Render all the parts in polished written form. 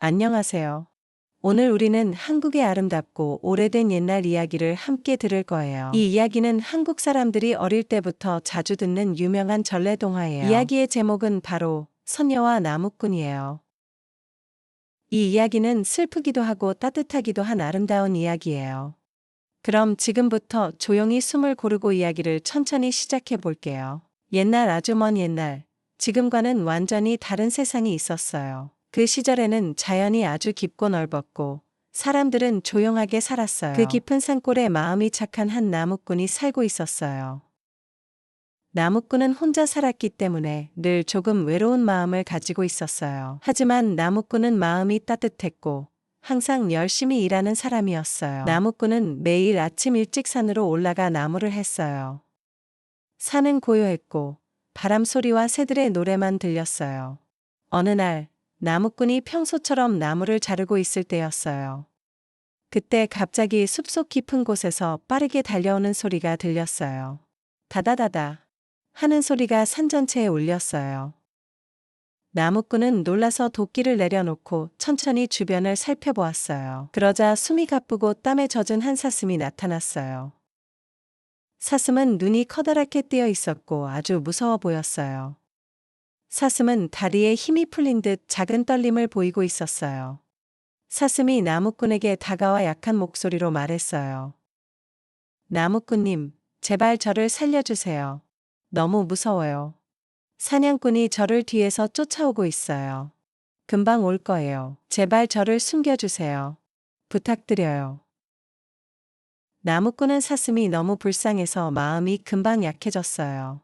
안녕하세요. 오늘 우리는 한국의 아름답고 오래된 옛날 이야기를 함께 들을 거예요. 이 이야기는 한국 사람들이 어릴 때부터 자주 듣는 유명한 전래동화예요. 이야기의 제목은 바로 선녀와 나무꾼이에요. 이 이야기는 슬프기도 하고 따뜻하기도 한 아름다운 이야기예요. 그럼 지금부터 조용히 숨을 고르고 이야기를 천천히 시작해 볼게요. 옛날 아주 먼 옛날, 지금과는 완전히 다른 세상이 있었어요. 그 시절에는 자연이 아주 깊고 넓었고 사람들은 조용하게 살았어요. 그 깊은 산골에 마음이 착한 한 나무꾼이 살고 있었어요. 나무꾼은 혼자 살았기 때문에 늘 조금 외로운 마음을 가지고 있었어요. 하지만 나무꾼은 마음이 따뜻했고 항상 열심히 일하는 사람이었어요. 나무꾼은 매일 아침 일찍 산으로 올라가 나무를 했어요. 산은 고요했고 바람 소리와 새들의 노래만 들렸어요. 어느 날 나무꾼이 평소처럼 나무를 자르고 있을 때였어요. 그때 갑자기 숲속 깊은 곳에서 빠르게 달려오는 소리가 들렸어요. 다다다다 하는 소리가 산 전체에 울렸어요. 나무꾼은 놀라서 도끼를 내려놓고 천천히 주변을 살펴보았어요. 그러자 숨이 가쁘고 땀에 젖은 한 사슴이 나타났어요. 사슴은 눈이 커다랗게 뜨여 있었고 아주 무서워 보였어요. 사슴은 다리에 힘이 풀린 듯 작은 떨림을 보이고 있었어요. 사슴이 나무꾼에게 다가와 약한 목소리로 말했어요. 나무꾼님, 제발 저를 살려주세요. 너무 무서워요. 사냥꾼이 저를 뒤에서 쫓아오고 있어요. 금방 올 거예요. 제발 저를 숨겨주세요. 부탁드려요. 나무꾼은 사슴이 너무 불쌍해서 마음이 금방 약해졌어요.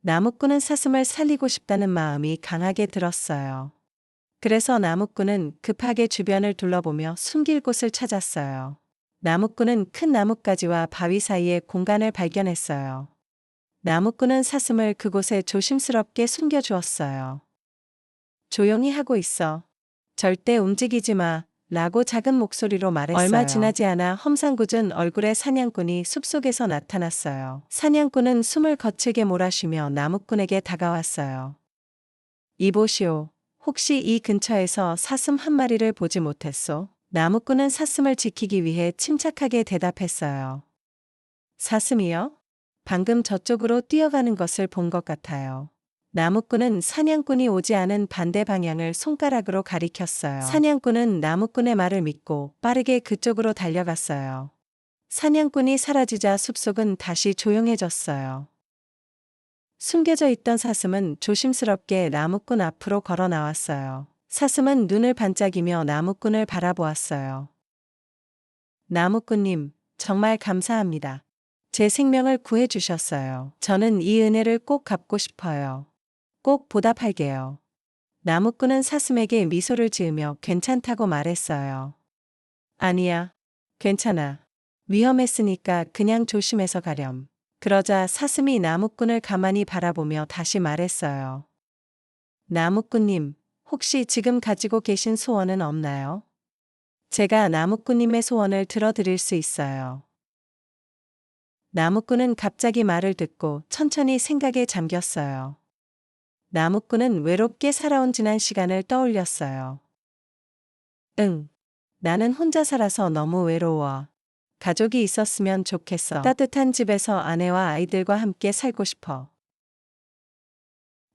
나무꾼은 사슴을 살리고 싶다는 마음이 강하게 들었어요. 그래서 나무꾼은 급하게 주변을 둘러보며 숨길 곳을 찾았어요. 나무꾼은 큰 나뭇가지와 바위 사이에 공간을 발견했어요. 나무꾼은 사슴을 그곳에 조심스럽게 숨겨주었어요. 조용히 하고 있어. 절대 움직이지 마. 라고 작은 목소리로 말했어요. 얼마 지나지 않아 험상궂은 얼굴의 사냥꾼이 숲속에서 나타났어요. 사냥꾼은 숨을 거칠게 몰아쉬며 나무꾼에게 다가왔어요. 이보시오. 혹시 이 근처에서 사슴 한 마리를 보지 못했소? 나무꾼은 사슴을 지키기 위해 침착하게 대답했어요. 사슴이요? 방금 저쪽으로 뛰어가는 것을 본 것 같아요. 나무꾼은 사냥꾼이 오지 않은 반대 방향을 손가락으로 가리켰어요. 사냥꾼은 나무꾼의 말을 믿고 빠르게 그쪽으로 달려갔어요. 사냥꾼이 사라지자 숲속은 다시 조용해졌어요. 숨겨져 있던 사슴은 조심스럽게 나무꾼 앞으로 걸어 나왔어요. 사슴은 눈을 반짝이며 나무꾼을 바라보았어요. 나무꾼님, 정말 감사합니다. 제 생명을 구해주셨어요. 저는 이 은혜를 꼭 갚고 싶어요. 꼭 보답할게요. 나무꾼은 사슴에게 미소를 지으며 괜찮다고 말했어요. 아니야, 괜찮아. 위험했으니까 그냥 조심해서 가렴. 그러자 사슴이 나무꾼을 가만히 바라보며 다시 말했어요. 나무꾼님, 혹시 지금 가지고 계신 소원은 없나요? 제가 나무꾼님의 소원을 들어드릴 수 있어요. 나무꾼은 갑자기 말을 듣고 천천히 생각에 잠겼어요. 나무꾼은 외롭게 살아온 지난 시간을 떠올렸어요. 응, 나는 혼자 살아서 너무 외로워. 가족이 있었으면 좋겠어. 따뜻한 집에서 아내와 아이들과 함께 살고 싶어.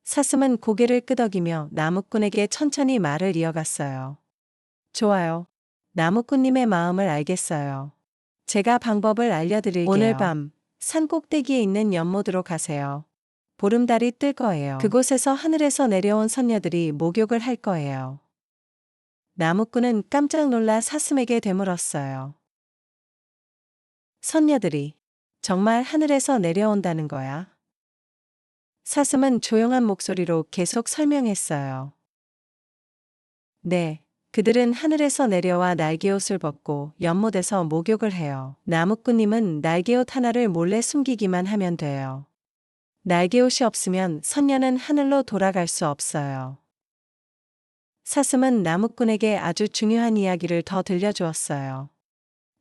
사슴은 고개를 끄덕이며 나무꾼에게 천천히 말을 이어갔어요. 좋아요. 나무꾼님의 마음을 알겠어요. 제가 방법을 알려드릴게요. 오늘 밤 산 꼭대기에 있는 연못으로 가세요. 보름달이 뜰 거예요. 그곳에서 하늘에서 내려온 선녀들이 목욕을 할 거예요. 나무꾼은 깜짝 놀라 사슴에게 되물었어요. 선녀들이 정말 하늘에서 내려온다는 거야? 사슴은 조용한 목소리로 계속 설명했어요. 네, 그들은 하늘에서 내려와 날개옷을 벗고 연못에서 목욕을 해요. 나무꾼님은 날개옷 하나를 몰래 숨기기만 하면 돼요. 날개옷이 없으면 선녀는 하늘로 돌아갈 수 없어요. 사슴은 나무꾼에게 아주 중요한 이야기를 더 들려주었어요.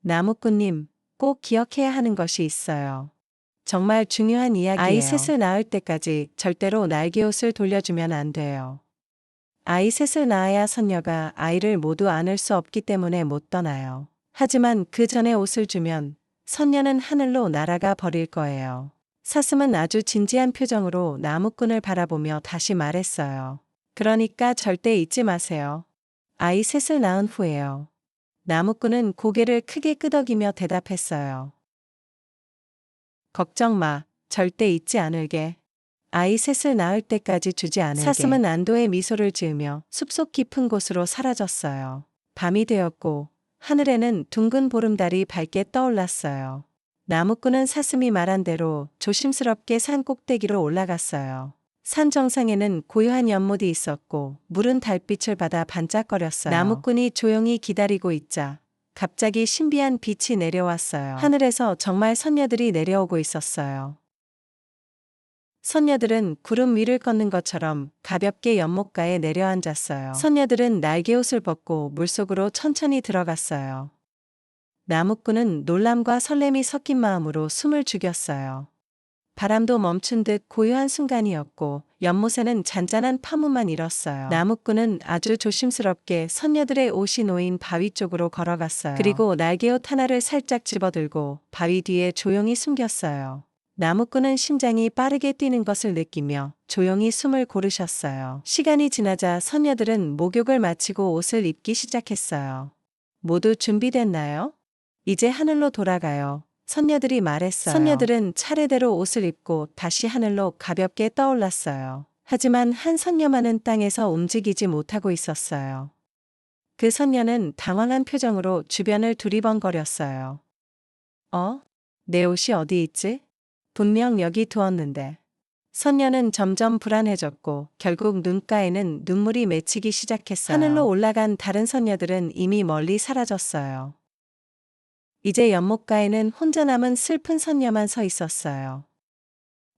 나무꾼님, 꼭 기억해야 하는 것이 있어요. 정말 중요한 이야기예요. 아이 셋을 낳을 때까지 절대로 날개옷을 돌려주면 안 돼요. 아이 셋을 낳아야 선녀가 아이를 모두 안을 수 없기 때문에 못 떠나요. 하지만 그 전에 옷을 주면 선녀는 하늘로 날아가 버릴 거예요. 사슴은 아주 진지한 표정으로 나무꾼을 바라보며 다시 말했어요. 그러니까 절대 잊지 마세요. 아이 셋을 낳은 후에요. 나무꾼은 고개를 크게 끄덕이며 대답했어요. 걱정 마. 절대 잊지 않을게. 아이 셋을 낳을 때까지 주지 않을게. 사슴은 안도의 미소를 지으며 숲속 깊은 곳으로 사라졌어요. 밤이 되었고 하늘에는 둥근 보름달이 밝게 떠올랐어요. 나무꾼은 사슴이 말한 대로 조심스럽게 산 꼭대기로 올라갔어요. 산 정상에는 고요한 연못이 있었고 물은 달빛을 받아 반짝거렸어요. 나무꾼이 조용히 기다리고 있자 갑자기 신비한 빛이 내려왔어요. 하늘에서 정말 선녀들이 내려오고 있었어요. 선녀들은 구름 위를 걷는 것처럼 가볍게 연못가에 내려앉았어요. 선녀들은 날개옷을 벗고 물속으로 천천히 들어갔어요. 나무꾼은 놀람과 설렘이 섞인 마음으로 숨을 죽였어요. 바람도 멈춘 듯 고요한 순간이었고 연못에는 잔잔한 파문만 일었어요. 나무꾼은 아주 조심스럽게 선녀들의 옷이 놓인 바위 쪽으로 걸어갔어요. 그리고 날개옷 하나를 살짝 집어들고 바위 뒤에 조용히 숨겼어요. 나무꾼은 심장이 빠르게 뛰는 것을 느끼며 조용히 숨을 고르셨어요. 시간이 지나자 선녀들은 목욕을 마치고 옷을 입기 시작했어요. 모두 준비됐나요? 이제 하늘로 돌아가요. 선녀들이 말했어요. 선녀들은 차례대로 옷을 입고 다시 하늘로 가볍게 떠올랐어요. 하지만 한 선녀만은 땅에서 움직이지 못하고 있었어요. 그 선녀는 당황한 표정으로 주변을 두리번거렸어요. 내 옷이 어디 있지? 분명 여기 두었는데. 선녀는 점점 불안해졌고 결국 눈가에는 눈물이 맺히기 시작했어요. 하늘로 올라간 다른 선녀들은 이미 멀리 사라졌어요. 이제 연못가에는 혼자 남은 슬픈 선녀만 서 있었어요.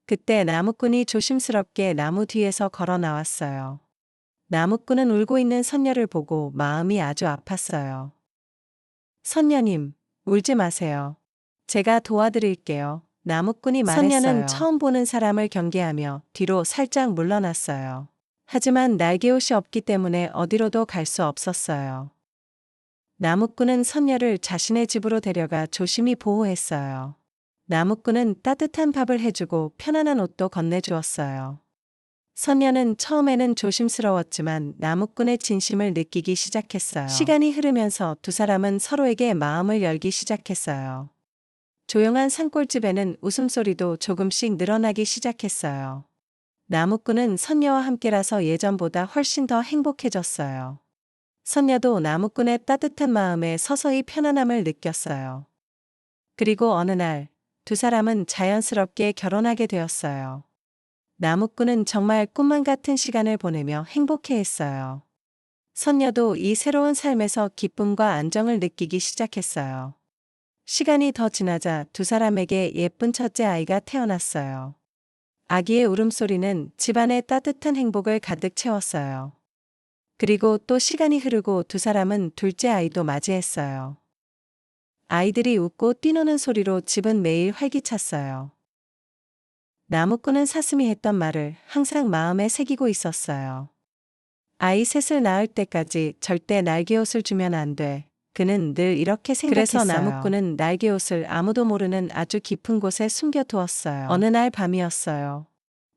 그때 나무꾼이 조심스럽게 나무 뒤에서 걸어 나왔어요. 나무꾼은 울고 있는 선녀를 보고 마음이 아주 아팠어요. 선녀님, 울지 마세요. 제가 도와드릴게요. 나무꾼이 말했어요. 선녀는 처음 보는 사람을 경계하며 뒤로 살짝 물러났어요. 하지만 날개옷이 없기 때문에 어디로도 갈 수 없었어요. 나무꾼은 선녀를 자신의 집으로 데려가 조심히 보호했어요. 나무꾼은 따뜻한 밥을 해주고 편안한 옷도 건네주었어요. 선녀는 처음에는 조심스러웠지만 나무꾼의 진심을 느끼기 시작했어요. 시간이 흐르면서 두 사람은 서로에게 마음을 열기 시작했어요. 조용한 산골집에는 웃음소리도 조금씩 늘어나기 시작했어요. 나무꾼은 선녀와 함께라서 예전보다 훨씬 더 행복해졌어요. 선녀도 나무꾼의 따뜻한 마음에 서서히 편안함을 느꼈어요. 그리고 어느 날 두 사람은 자연스럽게 결혼하게 되었어요. 나무꾼은 정말 꿈만 같은 시간을 보내며 행복해했어요. 선녀도 이 새로운 삶에서 기쁨과 안정을 느끼기 시작했어요. 시간이 더 지나자 두 사람에게 예쁜 첫째 아이가 태어났어요. 아기의 울음소리는 집안에 따뜻한 행복을 가득 채웠어요. 그리고 또 시간이 흐르고 두 사람은 둘째 아이도 맞이했어요. 아이들이 웃고 뛰노는 소리로 집은 매일 활기찼어요. 나무꾼은 사슴이 했던 말을 항상 마음에 새기고 있었어요. 아이 셋을 낳을 때까지 절대 날개옷을 주면 안 돼. 그는 늘 이렇게 생각했어요. 그래서 나무꾼은 날개옷을 아무도 모르는 아주 깊은 곳에 숨겨두었어요. 어느 날 밤이었어요.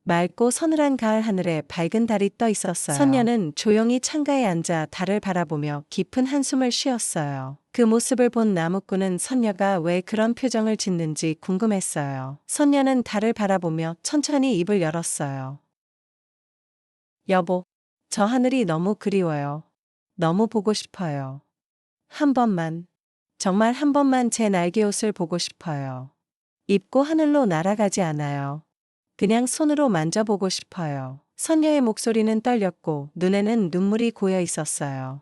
맑고 서늘한 가을 하늘에 밝은 달이 떠 있었어요. 선녀는 조용히 창가에 앉아 달을 바라보며 깊은 한숨을 쉬었어요. 그 모습을 본 나무꾼은 선녀가 왜 그런 표정을 짓는지 궁금했어요. 선녀는 달을 바라보며 천천히 입을 열었어요. 여보, 저 하늘이 너무 그리워요. 너무 보고 싶어요. 한 번만, 정말 한 번만 제 날개옷을 보고 싶어요. 입고 하늘로 날아가지 않아요. 그냥 손으로 만져보고 싶어요. 선녀의 목소리는 떨렸고 눈에는 눈물이 고여 있었어요.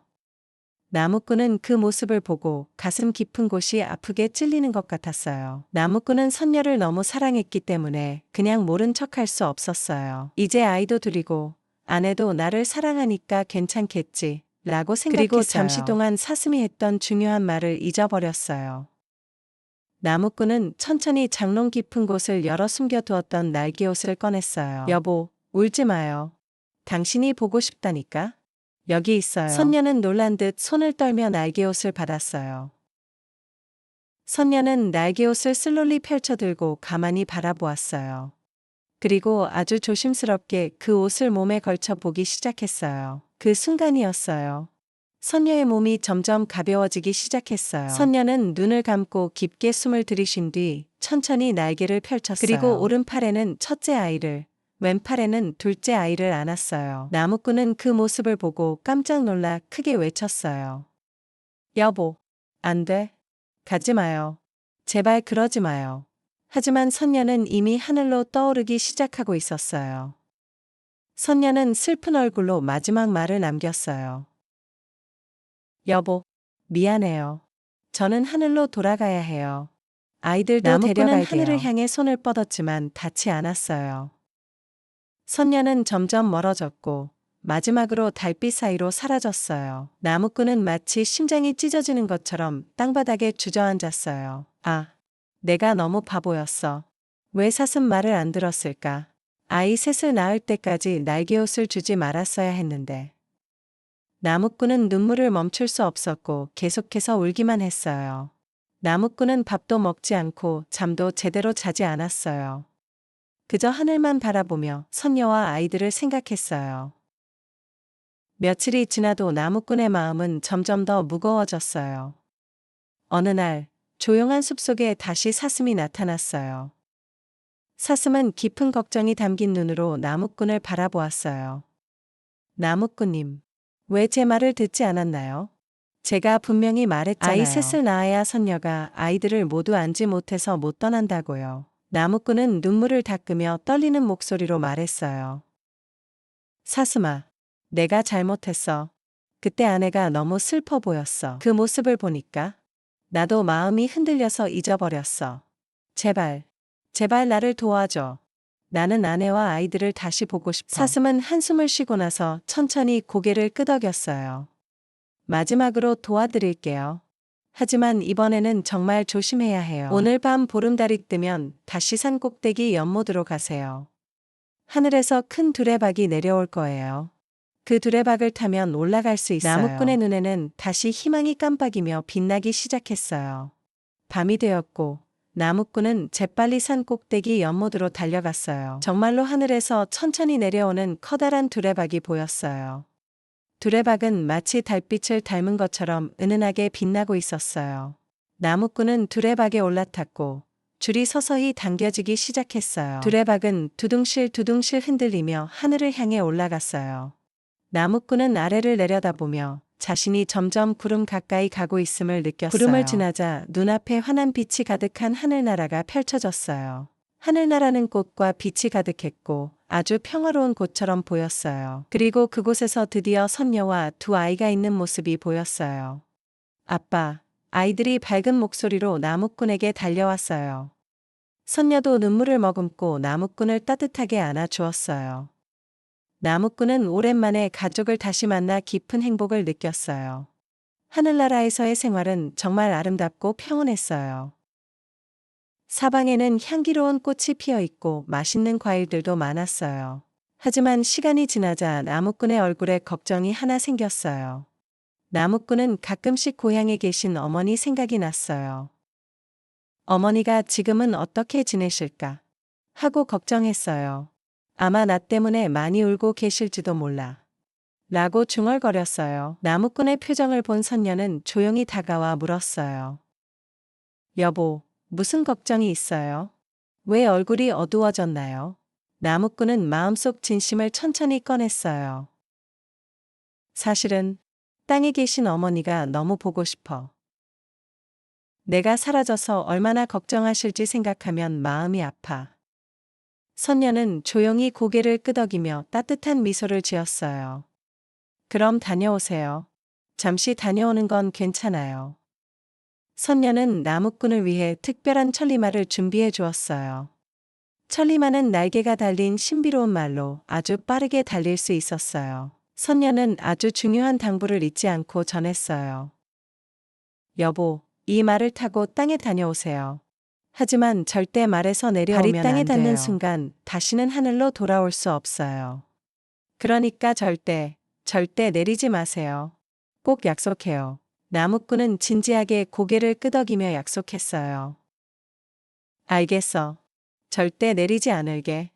나무꾼은 그 모습을 보고 가슴 깊은 곳이 아프게 찔리는 것 같았어요. 나무꾼은 선녀를 너무 사랑했기 때문에 그냥 모른 척할 수 없었어요. 이제 아이도 둘이고 아내도 나를 사랑하니까 괜찮겠지 라고 생각했어요. 그리고 잠시 동안 사슴이 했던 중요한 말을 잊어버렸어요. 나무꾼은 천천히 장롱 깊은 곳을 열어 숨겨두었던 날개옷을 꺼냈어요. 여보, 울지 마요. 당신이 보고 싶다니까. 여기 있어요. 선녀는 놀란 듯 손을 떨며 날개옷을 받았어요. 선녀는 날개옷을 슬롤리 펼쳐들고 가만히 바라보았어요. 그리고 아주 조심스럽게 그 옷을 몸에 걸쳐 보기 시작했어요. 그 순간이었어요. 선녀의 몸이 점점 가벼워지기 시작했어요. 선녀는 눈을 감고 깊게 숨을 들이쉰 뒤 천천히 날개를 펼쳤어요. 그리고 오른팔에는 첫째 아이를, 왼팔에는 둘째 아이를 안았어요. 나무꾼은 그 모습을 보고 깜짝 놀라 크게 외쳤어요. 여보, 안 돼. 가지 마요. 제발 그러지 마요. 하지만 선녀는 이미 하늘로 떠오르기 시작하고 있었어요. 선녀는 슬픈 얼굴로 마지막 말을 남겼어요. 여보, 미안해요. 저는 하늘로 돌아가야 해요. 아이들도 나무꾼은 데려갈게요. 하늘을 하늘을 향해 손을 뻗었지만 닿지 않았어요. 선녀는 점점 멀어졌고 마지막으로 달빛 사이로 사라졌어요. 나무꾼은 마치 심장이 찢어지는 것처럼 땅바닥에 주저앉았어요. 아, 내가 너무 바보였어. 왜 사슴 말을 안 들었을까? 아이 셋을 낳을 때까지 날개옷을 주지 말았어야 했는데. 나무꾼은 눈물을 멈출 수 없었고 계속해서 울기만 했어요. 나무꾼은 밥도 먹지 않고 잠도 제대로 자지 않았어요. 그저 하늘만 바라보며 선녀와 아이들을 생각했어요. 며칠이 지나도 나무꾼의 마음은 점점 더 무거워졌어요. 어느 날 조용한 숲속에 다시 사슴이 나타났어요. 사슴은 깊은 걱정이 담긴 눈으로 나무꾼을 바라보았어요. 나무꾼님, 왜 제 말을 듣지 않았나요? 제가 분명히 말했잖아요. 아이 셋을 낳아야 선녀가 아이들을 모두 안지 못해서 못 떠난다고요. 나무꾼은 눈물을 닦으며 떨리는 목소리로 말했어요. 사슴아, 내가 잘못했어. 그때 아내가 너무 슬퍼 보였어. 그 모습을 보니까 나도 마음이 흔들려서 잊어버렸어. 제발, 제발 나를 도와줘. 나는 아내와 아이들을 다시 보고 싶어. 사슴은 한숨을 쉬고 나서 천천히 고개를 끄덕였어요. 마지막으로 도와드릴게요. 하지만 이번에는 정말 조심해야 해요. 오늘 밤 보름달이 뜨면 다시 산 꼭대기 연못으로 가세요. 하늘에서 큰 두레박이 내려올 거예요. 그 두레박을 타면 올라갈 수 있어요. 나무꾼의 눈에는 다시 희망이 깜빡이며 빛나기 시작했어요. 밤이 되었고 나무꾼은 재빨리 산 꼭대기 연못으로 달려갔어요. 정말로 하늘에서 천천히 내려오는 커다란 두레박이 보였어요. 두레박은 마치 달빛을 닮은 것처럼 은은하게 빛나고 있었어요. 나무꾼은 두레박에 올라탔고 줄이 서서히 당겨지기 시작했어요. 두레박은 두둥실 두둥실 흔들리며 하늘을 향해 올라갔어요. 나무꾼은 아래를 내려다보며 자신이 점점 구름 가까이 가고 있음을 느꼈어요. 구름을 지나자 눈앞에 환한 빛이 가득한 하늘나라가 펼쳐졌어요. 하늘나라는 꽃과 빛이 가득했고 아주 평화로운 곳처럼 보였어요. 그리고 그곳에서 드디어 선녀와 두 아이가 있는 모습이 보였어요. 아빠, 아이들이 밝은 목소리로 나무꾼에게 달려왔어요. 선녀도 눈물을 머금고 나무꾼을 따뜻하게 안아주었어요. 나무꾼은 오랜만에 가족을 다시 만나 깊은 행복을 느꼈어요. 하늘나라에서의 생활은 정말 아름답고 평온했어요. 사방에는 향기로운 꽃이 피어 있고 맛있는 과일들도 많았어요. 하지만 시간이 지나자 나무꾼의 얼굴에 걱정이 하나 생겼어요. 나무꾼은 가끔씩 고향에 계신 어머니 생각이 났어요. 어머니가 지금은 어떻게 지내실까? 하고 걱정했어요. 아마 나 때문에 많이 울고 계실지도 몰라. 라고 중얼거렸어요. 나무꾼의 표정을 본 선녀는 조용히 다가와 물었어요. 여보, 무슨 걱정이 있어요? 왜 얼굴이 어두워졌나요? 나무꾼은 마음속 진심을 천천히 꺼냈어요. 사실은 땅에 계신 어머니가 너무 보고 싶어. 내가 사라져서 얼마나 걱정하실지 생각하면 마음이 아파. 선녀는 조용히 고개를 끄덕이며 따뜻한 미소를 지었어요. 그럼 다녀오세요. 잠시 다녀오는 건 괜찮아요. 선녀는 나무꾼을 위해 특별한 천리마를 준비해 주었어요. 천리마는 날개가 달린 신비로운 말로 아주 빠르게 달릴 수 있었어요. 선녀는 아주 중요한 당부를 잊지 않고 전했어요. 여보, 이 말을 타고 땅에 다녀오세요. 하지만 절대 말에서 내려오면 발이 땅에 닿는 순간 다시는 하늘로 돌아올 수 없어요. 그러니까 절대, 절대 내리지 마세요. 꼭 약속해요. 나무꾼은 진지하게 고개를 끄덕이며 약속했어요. 알겠어. 절대 내리지 않을게.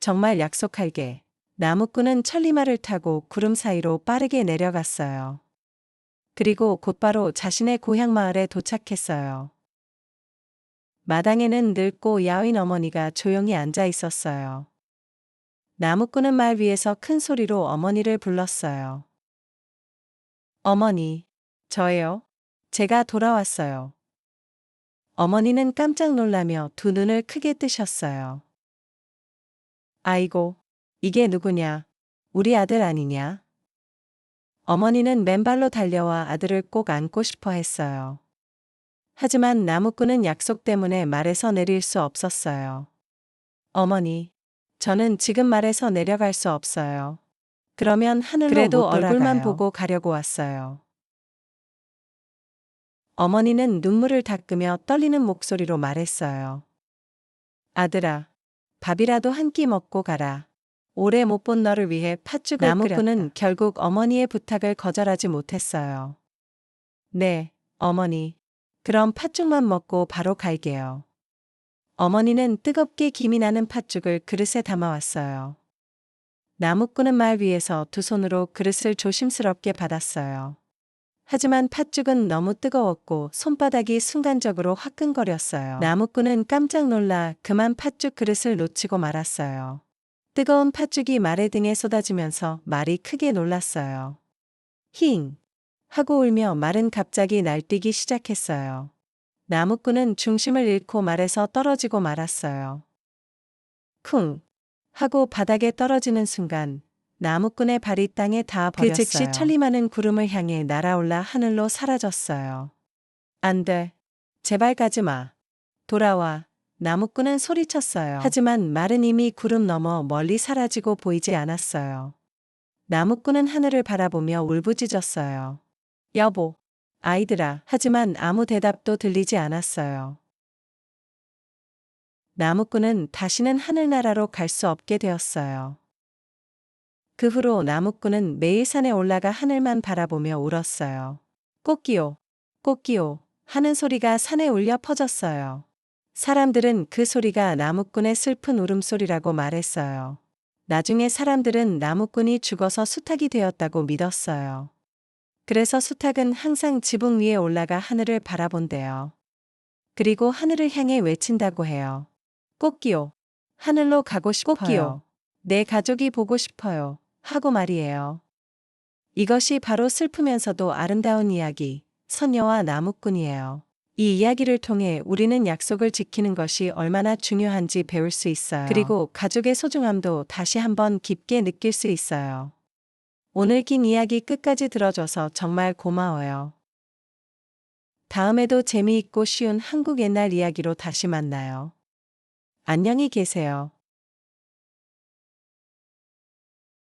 정말 약속할게. 나무꾼은 천리마를 타고 구름 사이로 빠르게 내려갔어요. 그리고 곧바로 자신의 고향 마을에 도착했어요. 마당에는 늙고 야윈 어머니가 조용히 앉아 있었어요. 나무꾼은 말 위에서 큰 소리로 어머니를 불렀어요. 어머니, 저예요. 제가 돌아왔어요. 어머니는 깜짝 놀라며 두 눈을 크게 뜨셨어요. 아이고, 이게 누구냐? 우리 아들 아니냐? 어머니는 맨발로 달려와 아들을 꼭 안고 싶어 했어요. 하지만 나무꾼은 약속 때문에 말에서 내릴 수 없었어요. 어머니, 저는 지금 말에서 내려갈 수 없어요. 그러면 하늘로 그래도 못 돌아가요. 얼굴만 돌아가요. 보고 가려고 왔어요. 어머니는 눈물을 닦으며 떨리는 목소리로 말했어요. 아들아, 밥이라도 한 끼 먹고 가라. 오래 못 본 너를 위해 팥죽을 나무꾼은 끓였다. 결국 어머니의 부탁을 거절하지 못했어요. 네, 어머니. 그럼 팥죽만 먹고 바로 갈게요. 어머니는 뜨겁게 김이 나는 팥죽을 그릇에 담아왔어요. 나무꾼은 말 위에서 두 손으로 그릇을 조심스럽게 받았어요. 하지만 팥죽은 너무 뜨거웠고 손바닥이 순간적으로 화끈거렸어요. 나무꾼은 깜짝 놀라 그만 팥죽 그릇을 놓치고 말았어요. 뜨거운 팥죽이 말의 등에 쏟아지면서 말이 크게 놀랐어요. 힝! 하고 울며 말은 갑자기 날뛰기 시작했어요. 나무꾼은 중심을 잃고 말에서 떨어지고 말았어요. 쿵! 하고 바닥에 떨어지는 순간 나무꾼의 발이 땅에 닿아 버렸어요. 그 즉시 천리많은 구름을 향해 날아올라 하늘로 사라졌어요. 안 돼. 제발 가지 마. 돌아와. 나무꾼은 소리쳤어요. 하지만 말은 이미 구름 너머 멀리 사라지고 보이지 않았어요. 나무꾼은 하늘을 바라보며 울부짖었어요. 여보, 아이들아. 하지만 아무 대답도 들리지 않았어요. 나무꾼은 다시는 하늘나라로 갈 수 없게 되었어요. 그 후로 나무꾼은 매일 산에 올라가 하늘만 바라보며 울었어요. 꽃기요, 꽃기요 하는 소리가 산에 울려 퍼졌어요. 사람들은 그 소리가 나무꾼의 슬픈 울음소리라고 말했어요. 나중에 사람들은 나무꾼이 죽어서 수탉이 되었다고 믿었어요. 그래서 수탉은 항상 지붕 위에 올라가 하늘을 바라본대요. 그리고 하늘을 향해 외친다고 해요. 꽃기요, 하늘로 가고 싶어요. 꽃기요, 내 가족이 보고 싶어요. 하고 말이에요. 이것이 바로 슬프면서도 아름다운 이야기, 선녀와 나무꾼이에요. 이 이야기를 통해 우리는 약속을 지키는 것이 얼마나 중요한지 배울 수 있어요. 그리고 가족의 소중함도 다시 한번 깊게 느낄 수 있어요. 오늘 긴 이야기 끝까지 들어줘서 정말 고마워요. 다음에도 재미있고 쉬운 한국 옛날 이야기로 다시 만나요. 안녕히 계세요.